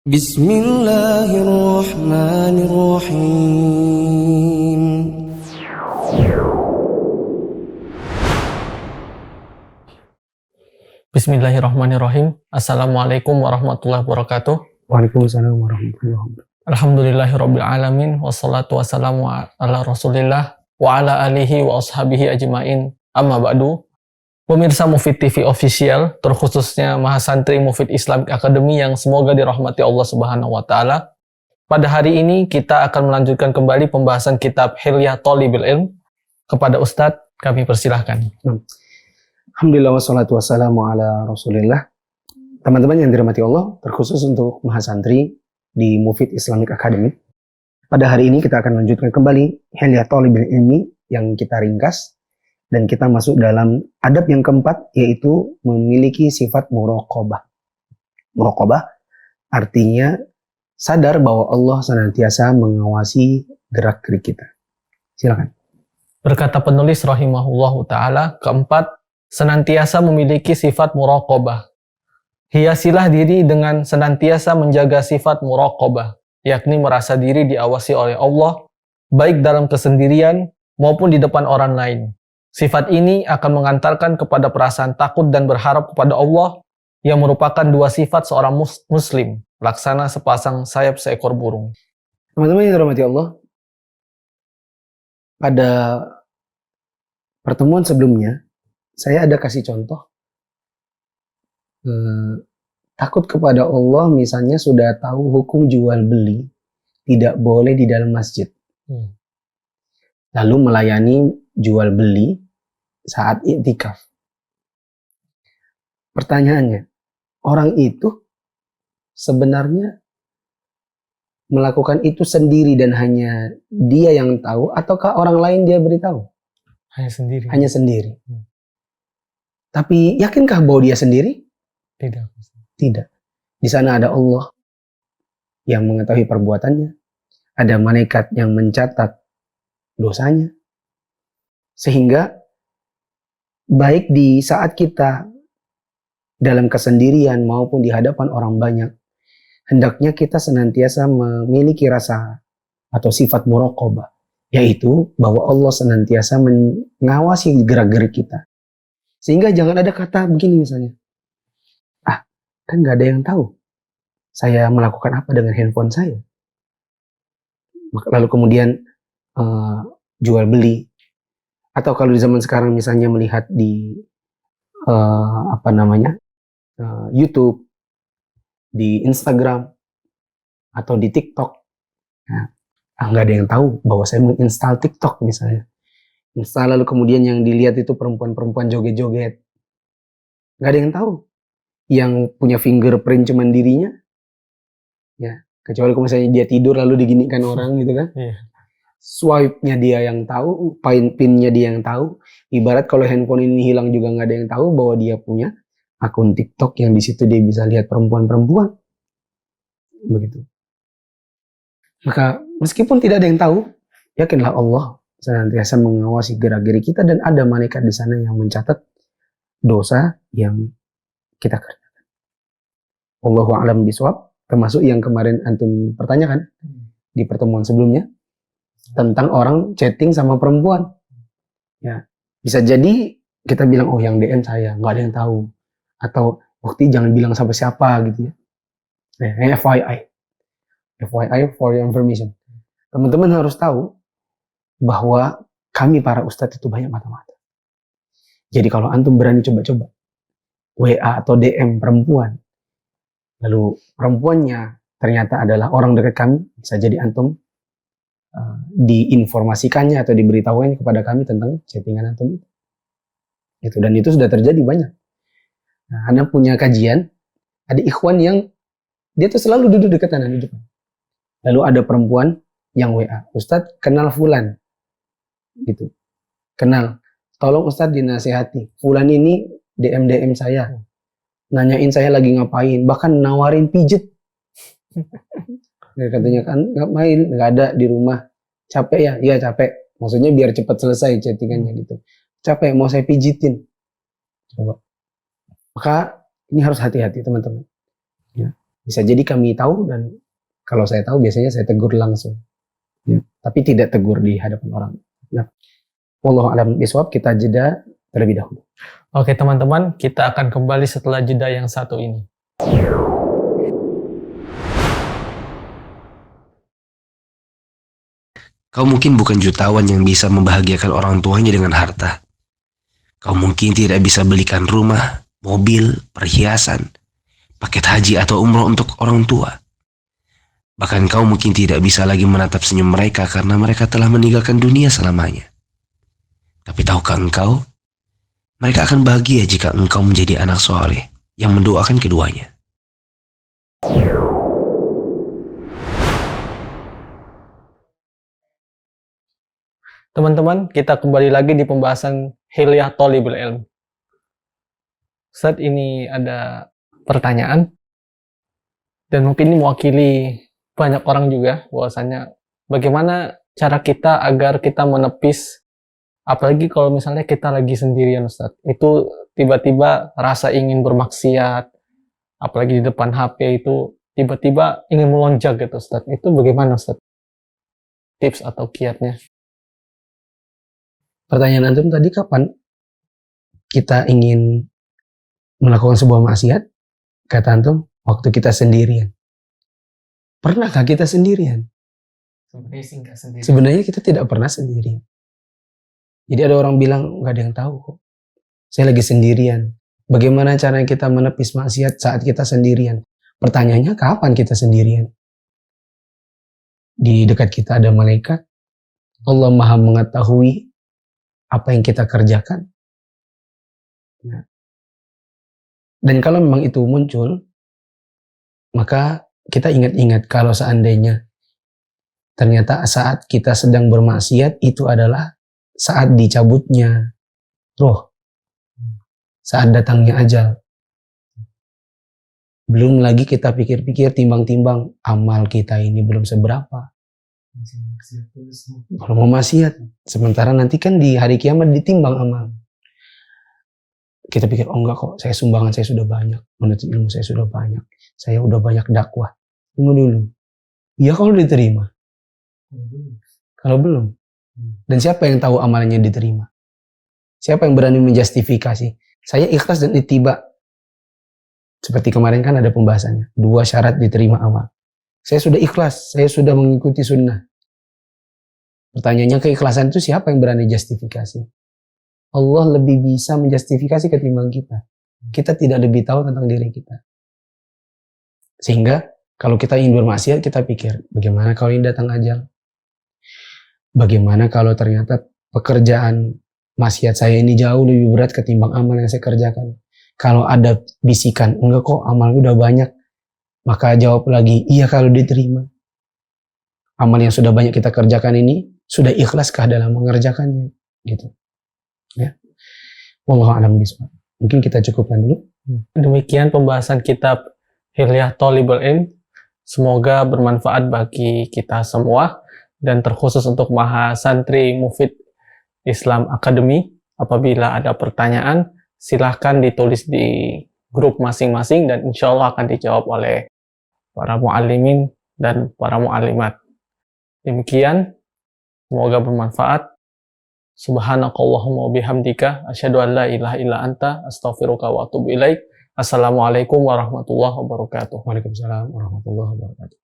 Bismillahirrahmanirrahim. Bismillahirrahmanirrahim. Assalamualaikum warahmatullahi wabarakatuh. Waalaikumsalam warahmatullahi wabarakatuh. Alhamdulillahirabbil alamin wassalatu wassalamu ala Rasulillah wa ala alihi wa ashabihi ajmain. Amma ba'du. Pemirsa Mufid TV Official, terkhususnya Mahasantri Mufid Islamic Academy yang semoga dirahmati Allah Subhanahu wa taala. Pada hari ini kita akan melanjutkan kembali pembahasan kitab Hilyah Thalibil Ilm. Kepada Ustadz, kami persilahkan. Alhamdulillah wassalatu wassalamu ala Rasulillah. Teman-teman yang dirahmati Allah, terkhusus untuk Mahasantri di Mufid Islamic Academy. Pada hari ini kita akan lanjutkan kembali Hilyah Thalibil Ilmi yang kita ringkas. Dan kita masuk dalam adab yang keempat, yaitu memiliki sifat muraqabah. Muraqabah artinya sadar bahwa Allah senantiasa mengawasi gerak-gerik kita. Silakan. Berkata penulis rahimahullahu ta'ala, keempat, senantiasa memiliki sifat muraqabah. Hiasilah diri dengan senantiasa menjaga sifat muraqabah, yakni merasa diri diawasi oleh Allah, baik dalam kesendirian maupun di depan orang lain. Sifat ini akan mengantarkan kepada perasaan takut dan berharap kepada Allah yang merupakan dua sifat seorang muslim, laksana sepasang sayap seekor burung. Teman-teman yang dirahmati Allah, pada pertemuan sebelumnya, saya ada kasih contoh. Takut kepada Allah misalnya sudah tahu hukum jual beli, tidak boleh di dalam masjid. Lalu melayani jual beli saat i'tikaf. Pertanyaannya, orang itu sebenarnya melakukan itu sendiri dan hanya dia yang tahu, ataukah orang lain dia beritahu? Hanya sendiri. Hanya sendiri. Tapi yakinkah bahwa dia sendiri? Tidak. Tidak. Di sana ada Allah yang mengetahui perbuatannya, ada malaikat yang mencatat dosanya, sehingga baik di saat kita dalam kesendirian maupun di hadapan orang banyak, hendaknya kita senantiasa memiliki rasa atau sifat muraqabah, yaitu bahwa Allah senantiasa mengawasi gerak-gerik kita. Sehingga jangan ada kata begini misalnya, kan gak ada yang tahu saya melakukan apa dengan handphone saya. Lalu kemudian jual beli. Atau kalau di zaman sekarang misalnya melihat di YouTube, di Instagram, atau di TikTok, nggak ada yang tahu bahwa saya menginstal TikTok misalnya. Install lalu kemudian yang dilihat itu perempuan-perempuan joget-joget. Nggak ada yang tahu. Yang punya fingerprint cuman dirinya, ya kecuali kalau misalnya dia tidur lalu diginikan orang gitu kan. Swipe-nya dia yang tahu, pin-nya dia yang tahu. Ibarat kalau handphone ini hilang juga nggak ada yang tahu bahwa dia punya akun TikTok yang di situ dia bisa lihat perempuan-perempuan. Begitu. Maka meskipun tidak ada yang tahu, yakinlah Allah senantiasa mengawasi gerak-gerik kita dan ada malaikat di sana yang mencatat dosa yang kita kerjakan. Wallahu a'lam bishawab, termasuk yang kemarin antum pertanyakan di pertemuan sebelumnya. Tentang orang chatting sama perempuan, ya bisa jadi kita bilang yang DM saya nggak ada yang tahu, atau waktu jangan bilang sama siapa gitu ya. FYI for your information. Teman-teman harus tahu bahwa kami para ustadz itu banyak mata-mata. Jadi kalau antum berani coba-coba WA atau DM perempuan, lalu perempuannya ternyata adalah orang dekat kami, bisa jadi antum diinformasikannya atau diberitahukan kepada kami tentang chattingan antum itu. Dan itu sudah terjadi banyak. Nah, Anda punya kajian, ada ikhwan yang dia tuh selalu duduk dekat Anda di depan. Lalu ada perempuan yang WA, Ustadz kenal Fulan, gitu. Kenal, tolong Ustadz dinasihati. Fulan ini DM saya, nanyain saya lagi ngapain, bahkan nawarin pijet. Katanya kan ngapain, nggak ada di rumah, capek ya, iya capek, maksudnya biar cepat selesai chattingannya gitu, capek mau saya pijitin. Coba, maka ini harus hati-hati teman-teman ya. Bisa jadi kami tahu, dan kalau saya tahu biasanya saya tegur langsung. Ya, tapi tidak tegur di hadapan orang. Nah, wallahu a'lam bishawab, kita jeda terlebih dahulu. Oke teman-teman, kita akan kembali setelah jeda yang satu ini. Kau mungkin bukan jutawan yang bisa membahagiakan orang tuanya dengan harta. Kau mungkin tidak bisa belikan rumah, mobil, perhiasan, paket haji atau umroh untuk orang tua. Bahkan kau mungkin tidak bisa lagi menatap senyum mereka karena mereka telah meninggalkan dunia selamanya. Tapi tahukah engkau, mereka akan bahagia jika engkau menjadi anak soleh yang mendoakan keduanya. Teman-teman, kita kembali lagi di pembahasan Hilyah Thalibul Ilm. Saat ini ada pertanyaan, dan mungkin ini mewakili banyak orang juga, bahwasanya bagaimana cara kita agar kita menepis, apalagi kalau misalnya kita lagi sendirian Ustadz, itu tiba-tiba rasa ingin bermaksiat, apalagi di depan HP itu tiba-tiba ingin melonjak gitu Ustadz, itu bagaimana Ustadz? Tips atau kiatnya? Pertanyaan antum tadi, kapan kita ingin melakukan sebuah maksiat? Kata antum, waktu kita sendirian. Pernahkah kita sendirian? Sebenarnya sih nggak sendiri. Sebenarnya kita tidak pernah sendirian. Jadi ada orang bilang, nggak ada yang tahu kok. Saya lagi sendirian. Bagaimana cara kita menepis maksiat saat kita sendirian? Pertanyaannya, kapan kita sendirian? Di dekat kita ada malaikat. Allah Maha mengetahui apa yang kita kerjakan. Ya. Dan kalau memang itu muncul, maka kita ingat-ingat kalau seandainya ternyata saat kita sedang bermaksiat itu adalah saat dicabutnya roh, saat datangnya ajal. Belum lagi kita pikir-pikir, timbang-timbang, amal kita ini belum seberapa. Kalau mau maksiat, sementara nanti kan di hari kiamat ditimbang amal. Kita pikir, oh enggak kok, sumbangan saya sudah banyak, menuntut ilmu saya sudah banyak, saya udah banyak dakwah. Tunggu dulu. Iya kalau diterima. Kalau belum. Dan siapa yang tahu amalnya diterima? Siapa yang berani menjustifikasi? Saya ikhlas dan ittiba. Seperti kemarin kan ada pembahasannya. 2 syarat diterima amal. Saya sudah ikhlas, saya sudah mengikuti sunnah. Pertanyaannya, keikhlasan itu siapa yang berani justifikasi? Allah lebih bisa menjustifikasi ketimbang kita. Kita tidak lebih tahu tentang diri kita. Sehingga kalau kita ingin bermaksiat, kita pikir, bagaimana kalau ini datang ajal? Bagaimana kalau ternyata pekerjaan maksiat saya ini jauh lebih berat ketimbang amal yang saya kerjakan? Kalau ada bisikan, enggak kok amal udah banyak, maka jawab lagi, iya kalau diterima. Amal yang sudah banyak kita kerjakan ini, sudah ikhlaskah dalam mengerjakannya? Gitu. Ya. Wallahu a'lam bishawab. Mungkin kita cukupkan dulu. Demikian pembahasan kitab Hilyah Thalibul Ilm. Semoga bermanfaat bagi kita semua, dan terkhusus untuk Maha Santri Mufid Islam Academy. Apabila ada pertanyaan, silahkan ditulis di grup masing-masing, dan insya Allah akan dijawab oleh para mu'allimin dan para mu'allimat. Demikian, semoga bermanfaat. Subhanakallahumma bihamdika asyhadu an la ilaha illa anta astaghfiruka wa atubu ilaik. Assalamualaikum warahmatullahi wabarakatuh. Waalaikumsalam warahmatullahi wabarakatuh.